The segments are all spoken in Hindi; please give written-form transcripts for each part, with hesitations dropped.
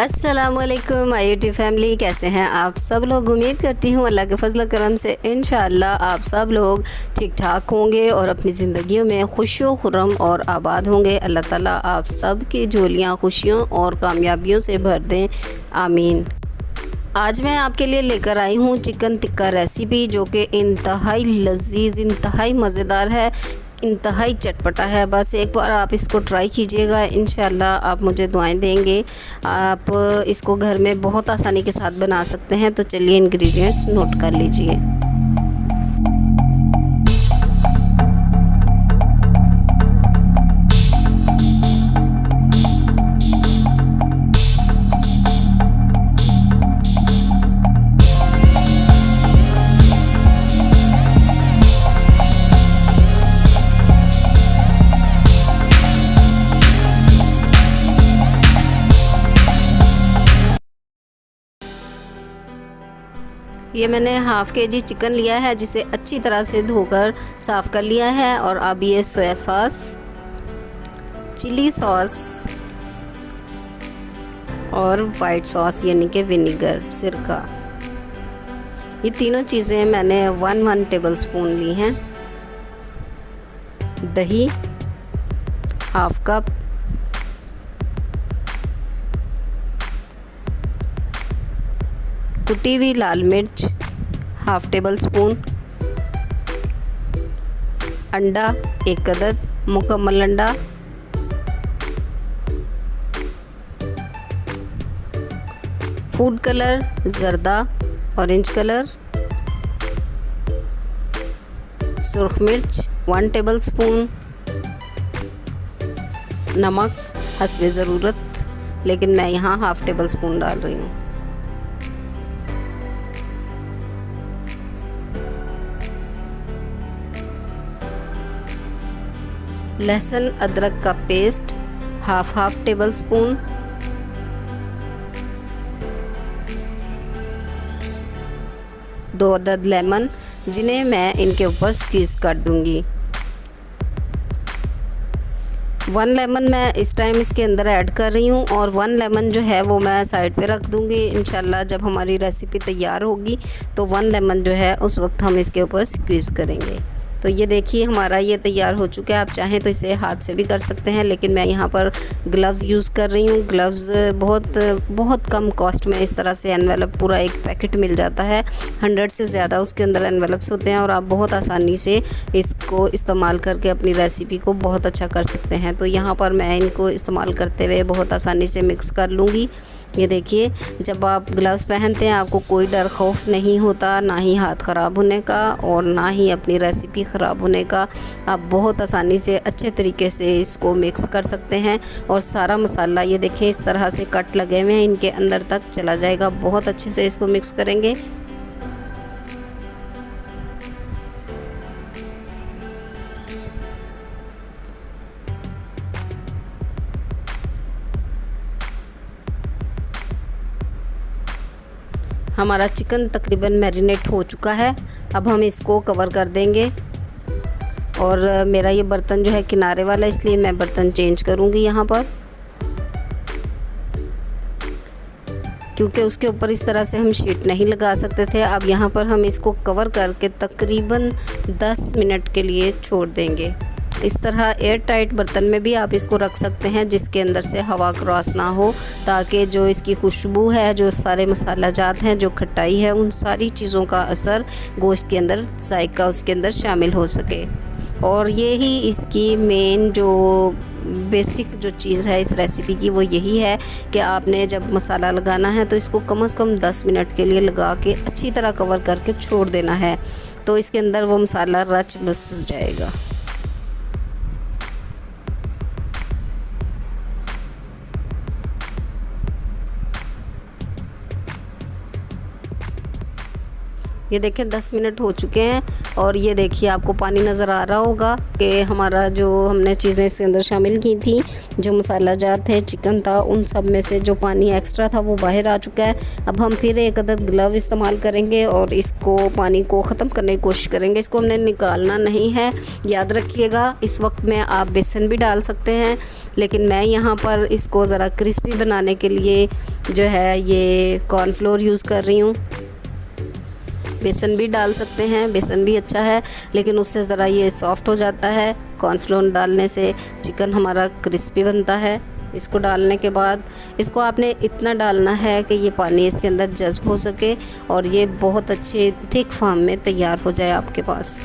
अस्सलाम वालेकुम माय यूट्यूब फैमिली, कैसे हैं आप सब लोग। उम्मीद करती हूँ अल्लाह के फजल करम से इंशाअल्लाह आप सब लोग ठीक ठाक होंगे और अपनी ज़िंदगियों में खुशियों खुर्रम और आबाद होंगे। अल्लाह ताला आप सब की झोलियाँ खुशियों और कामयाबियों से भर दें, आमीन। आज मैं आपके लिए लेकर आई हूँ चिकन टिक्का रेसिपी, जो कि इंतहाई लजीज, इंतहाई मज़ेदार है, इंतहाई चटपटा है। बस एक बार आप इसको ट्राई कीजिएगा, इंशाल्लाह आप मुझे दुआएं देंगे। आप इसको घर में बहुत आसानी के साथ बना सकते हैं। तो चलिए इंग्रेडिएंट्स नोट कर लीजिए। ये मैंने हाफ़ केजी चिकन लिया है, जिसे अच्छी तरह से धोकर साफ़ कर लिया है। और अब ये सोया सॉस, चिली सॉस और वाइट सॉस यानी कि विनेगर, सिरका, ये तीनों चीज़ें मैंने 1 टेबल स्पून ली हैं। दही हाफ़ कप, कुटी हुई लाल मिर्च हाफ़ टेबल स्पून, अंडा 1 अदद मुकम्मल अंडा, फूड कलर जर्दा ऑरेंज कलर, सुर्ख मिर्च 1 टेबल स्पून, नमक हस्बे ज़रूरत, लेकिन मैं यहाँ हाफ़ टेबल स्पून डाल रही हूँ। लहसुन अदरक का पेस्ट हाफ़ टेबल स्पून, दो अदद लेमन, जिन्हें मैं इनके ऊपर स्क्वीज़ कर दूंगी। 1 लेमन मैं इस टाइम इसके अंदर ऐड कर रही हूँ, और 1 लेमन जो है वो मैं साइड पे रख दूंगी। इंशाल्लाह जब हमारी रेसिपी तैयार होगी तो 1 लेमन जो है उस वक्त हम इसके ऊपर स्क्वीज़ करेंगे। तो ये देखिए हमारा ये तैयार हो चुका है। आप चाहें तो इसे हाथ से भी कर सकते हैं, लेकिन मैं यहाँ पर ग्लव्स यूज़ कर रही हूँ। ग्लव्स बहुत कम कॉस्ट में इस तरह से एनवेलप पूरा एक पैकेट मिल जाता है। 100 से ज़्यादा उसके अंदर एनवेलप्स होते हैं, और आप बहुत आसानी से इसको इस्तेमाल करके अपनी रेसिपी को बहुत अच्छा कर सकते हैं। तो यहाँ पर मैं इनको इस्तेमाल करते हुए बहुत आसानी से मिक्स कर लूँगी। ये देखिए, जब आप ग्लव्स पहनते हैं आपको कोई डर खौफ नहीं होता, ना ही हाथ ख़राब होने का और ना ही अपनी रेसिपी ख़राब होने का। आप बहुत आसानी से अच्छे तरीके से इसको मिक्स कर सकते हैं, और सारा मसाला ये देखें इस तरह से कट लगे हुए हैं, इनके अंदर तक चला जाएगा। बहुत अच्छे से इसको मिक्स करेंगे। हमारा चिकन तकरीबन मैरिनेट हो चुका है। अब हम इसको कवर कर देंगे। और मेरा ये बर्तन जो है किनारे वाला, इसलिए मैं बर्तन चेंज करूँगी यहाँ पर, क्योंकि उसके ऊपर इस तरह से हम शीट नहीं लगा सकते थे। अब यहाँ पर हम इसको कवर करके तकरीबन 10 मिनट के लिए छोड़ देंगे। इस तरह एयर टाइट बर्तन में भी आप इसको रख सकते हैं, जिसके अंदर से हवा क्रॉस ना हो, ताकि जो इसकी खुशबू है, जो सारे मसाला जात हैं, जो खटाई है, उन सारी चीज़ों का असर गोश्त के अंदर, जायका उसके अंदर शामिल हो सके। और यही इसकी मेन जो बेसिक जो चीज़ है इस रेसिपी की, वो यही है कि आपने जब मसाला लगाना है तो इसको कम से कम 10 मिनट के लिए लगा के अच्छी तरह कवर करके छोड़ देना है, तो इसके अंदर वो मसाला रच बस जाएगा। ये देखें 10 मिनट हो चुके हैं और ये देखिए आपको पानी नज़र आ रहा होगा कि हमारा जो हमने चीज़ें इसके अंदर शामिल की थी, जो मसाला जात थे, चिकन था, उन सब में से जो पानी एक्स्ट्रा था वो बाहर आ चुका है। अब हम फिर एक अदद ग्लव इस्तेमाल करेंगे और इसको पानी को ख़त्म करने की कोशिश करेंगे। इसको हमने निकालना नहीं है, याद रखिएगा। इस वक्त में आप बेसन भी डाल सकते हैं, लेकिन मैं यहाँ पर इसको ज़रा क्रिस्पी बनाने के लिए जो है ये कॉर्नफ्लोर यूज़ कर रही हूँ। बेसन भी डाल सकते हैं, बेसन भी अच्छा है, लेकिन उससे ज़रा ये सॉफ़्ट हो जाता है। कॉर्नफ्लोर डालने से चिकन हमारा क्रिस्पी बनता है। इसको डालने के बाद इसको आपने इतना डालना है कि ये पानी इसके अंदर जज़्ब हो सके और ये बहुत अच्छे थिक फॉर्म में तैयार हो जाए आपके पास।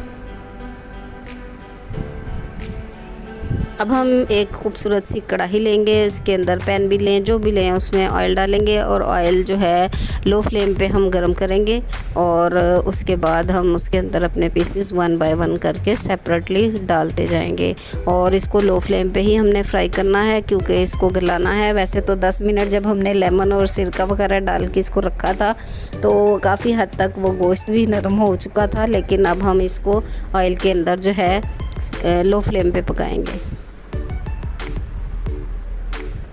अब हम एक खूबसूरत सी कढ़ाई लेंगे, उसके अंदर पैन भी लें, जो भी लें, उसमें ऑयल डालेंगे और ऑयल जो है लो फ्लेम पे हम गरम करेंगे और उसके बाद हम उसके अंदर अपने पीसेस 1 बाय 1 करके सेपरेटली डालते जाएंगे और इसको लो फ्लेम पे ही हमने फ्राई करना है क्योंकि इसको गलाना है। वैसे तो 10 मिनट जब हमने लेमन और सिरका वगैरह डाल के इसको रखा था तो काफ़ी हद तक वो गोश्त भी नरम हो चुका था, लेकिन अब हम इसको ऑयल के अंदर जो है लो फ्लेम पे पकाएंगे।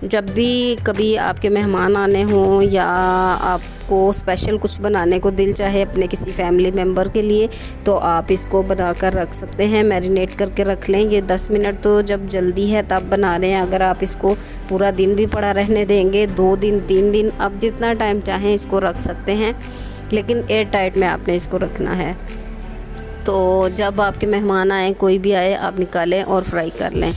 जब भी कभी आपके मेहमान आने हों या आपको स्पेशल कुछ बनाने को दिल चाहे अपने किसी फैमिली मेम्बर के लिए, तो आप इसको बनाकर रख सकते हैं, मैरिनेट करके रख लें। ये 10 मिनट तो जब जल्दी है तब बना रहे हैं। अगर आप इसको पूरा दिन भी पड़ा रहने देंगे, 2 दिन 3 दिन, आप जितना टाइम चाहें इसको रख सकते हैं, लेकिन एयर टाइट में आपने इसको रखना है। तो जब आपके मेहमान आए, कोई भी आए, आप निकालें और फ्राई कर लें।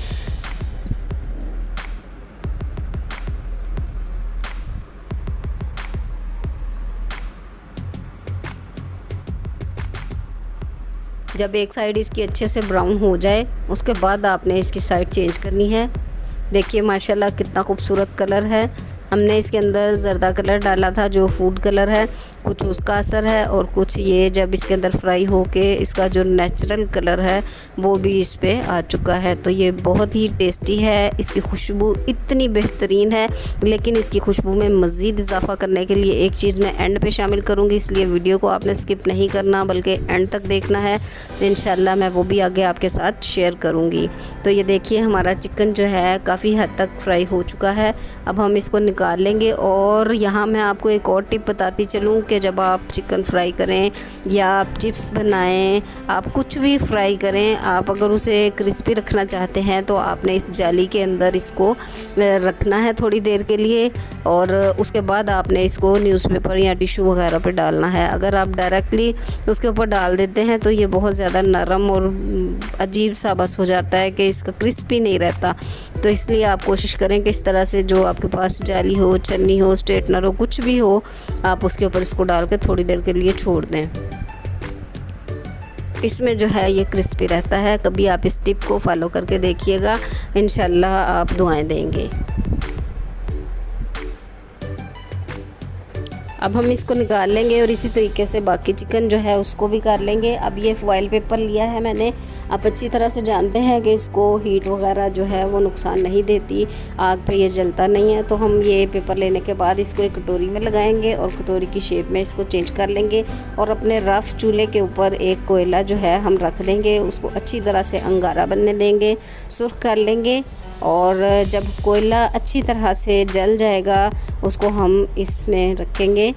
जब एक साइड इसकी अच्छे से ब्राउन हो जाए उसके बाद आपने इसकी साइड चेंज करनी है। देखिए माशाल्लाह कितना खूबसूरत कलर है। हमने इसके अंदर ज़र्दा कलर डाला था जो फूड कलर है, कुछ उसका असर है और कुछ ये जब इसके अंदर फ्राई होके इसका जो नेचुरल कलर है वो भी इस पे आ चुका है। तो ये बहुत ही टेस्टी है, इसकी खुशबू इतनी बेहतरीन है। लेकिन इसकी खुशबू में मज़ीद इजाफा करने के लिए एक चीज़ मैं एंड पे शामिल करूँगी, इसलिए वीडियो को आपने स्किप नहीं करना बल्कि एंड तक देखना है। इंशाल्लाह मैं वो भी आगे आपके साथ शेयर करूँगी। तो ये देखिए हमारा चिकन जो है काफ़ी हद तक फ्राई हो चुका है। अब हम इसको निकाल लेंगे। और यहाँ मैं आपको एक और टिप बताती चलूँ कि जब आप चिकन फ्राई करें या आप चिप्स बनाएं, आप कुछ भी फ्राई करें, आप अगर उसे क्रिस्पी रखना चाहते हैं तो आपने इस जाली के अंदर इसको रखना है थोड़ी देर के लिए और उसके बाद आपने इसको न्यूज़पेपर या टिश्यू वगैरह पे डालना है। अगर आप डायरेक्टली उसके ऊपर डाल देते हैं तो ये बहुत ज़्यादा नरम और अजीब सा बस हो जाता है कि इसका क्रिस्पी नहीं रहता। तो इसलिए आप कोशिश करें कि इस तरह से जो आपके पास जाली हो, छन्नी हो, स्ट्रेटनर हो, कुछ भी हो, आप उसके ऊपर इसको डाल के थोड़ी देर के लिए छोड़ दें। इसमें जो है ये क्रिस्पी रहता है। कभी आप इस टिप को फॉलो करके देखिएगा, इंशाल्लाह आप दुआएं देंगे। अब हम इसको निकाल लेंगे और इसी तरीके से बाकी चिकन जो है उसको भी कर लेंगे। अब ये फॉइल पेपर लिया है मैंने। आप अच्छी तरह से जानते हैं कि इसको हीट वगैरह जो है वो नुकसान नहीं देती, आग पे ये जलता नहीं है। तो हम ये पेपर लेने के बाद इसको एक कटोरी में लगाएंगे और कटोरी की शेप में इसको चेंज कर लेंगे और अपने रफ़ चूल्हे के ऊपर एक कोयला जो है हम रख देंगे, उसको अच्छी तरह से अंगारा बनने देंगे, सुर्ख कर लेंगे और जब कोयला अच्छी तरह से जल जाएगा उसको हम इसमें रखेंगे।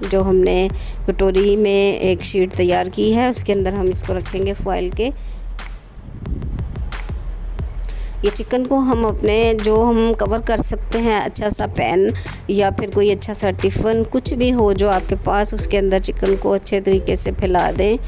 जो हमने कटोरी में एक शीट तैयार की है उसके अंदर हम इसको रखेंगे फॉइल के। ये चिकन को हम अपने जो हम कवर कर सकते हैं, अच्छा सा पैन या फिर कोई अच्छा सा टिफ़िन, कुछ भी हो जो आपके पास, उसके अंदर चिकन को अच्छे तरीके से फैला दें।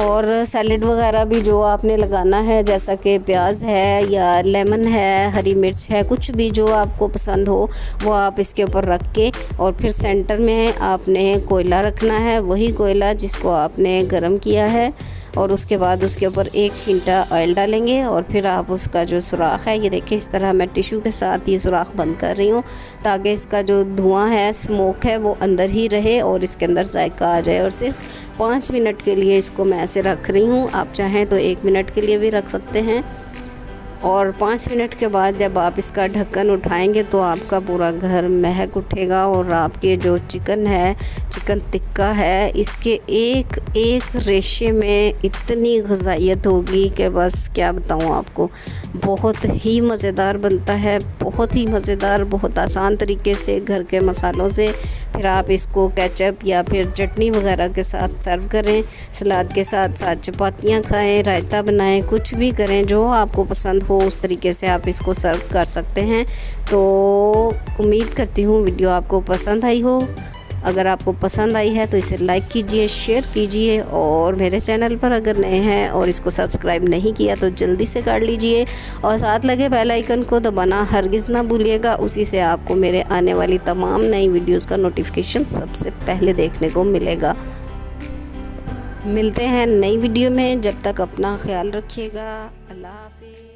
और सैलेड वगैरह भी जो आपने लगाना है, जैसा कि प्याज है या लेमन है, हरी मिर्च है, कुछ भी जो आपको पसंद हो वो आप इसके ऊपर रख के और फिर सेंटर में आपने कोयला रखना है, वही कोयला जिसको आपने गरम किया है। और उसके बाद उसके ऊपर एक छींटा ऑयल डालेंगे और फिर आप उसका जो सुराख है, ये देखिए इस तरह मैं टिश्यू के साथ ये सुराख बंद कर रही हूँ ताकि इसका जो धुआं है, स्मोक है, वो अंदर ही रहे और इसके अंदर जायका आ जाए। और सिर्फ 5 मिनट के लिए इसको मैं ऐसे रख रही हूँ। आप चाहें तो 1 मिनट के लिए भी रख सकते हैं। और 5 मिनट के बाद जब आप इसका ढक्कन उठाएंगे तो आपका पूरा घर महक उठेगा। और आपके जो चिकन है, चिकन टिक्का है, इसके एक एक रेशे में इतनी ग़िज़ाइयत होगी कि बस क्या बताऊँ आपको। बहुत ही मज़ेदार बनता है, बहुत ही मज़ेदार, बहुत आसान तरीके से घर के मसालों से। फिर आप इसको केचप या फिर चटनी वगैरह के साथ सर्व करें, सलाद के साथ साथ चपातियाँ खाएं, रायता बनाएं, कुछ भी करें जो आपको पसंद हो उस तरीके से आप इसको सर्व कर सकते हैं। तो उम्मीद करती हूँ वीडियो आपको पसंद आई हो। अगर आपको पसंद आई है तो इसे लाइक कीजिए, शेयर कीजिए, और मेरे चैनल पर अगर नए हैं और इसको सब्सक्राइब नहीं किया तो जल्दी से कर लीजिए, और साथ लगे बेल आइकन को दबाना हरगिज़ ना भूलिएगा। उसी से आपको मेरे आने वाली तमाम नई वीडियोस का नोटिफिकेशन सबसे पहले देखने को मिलेगा। मिलते हैं नई वीडियो में, जब तक अपना ख्याल रखिएगा। अल्लाह हाफ़िज़।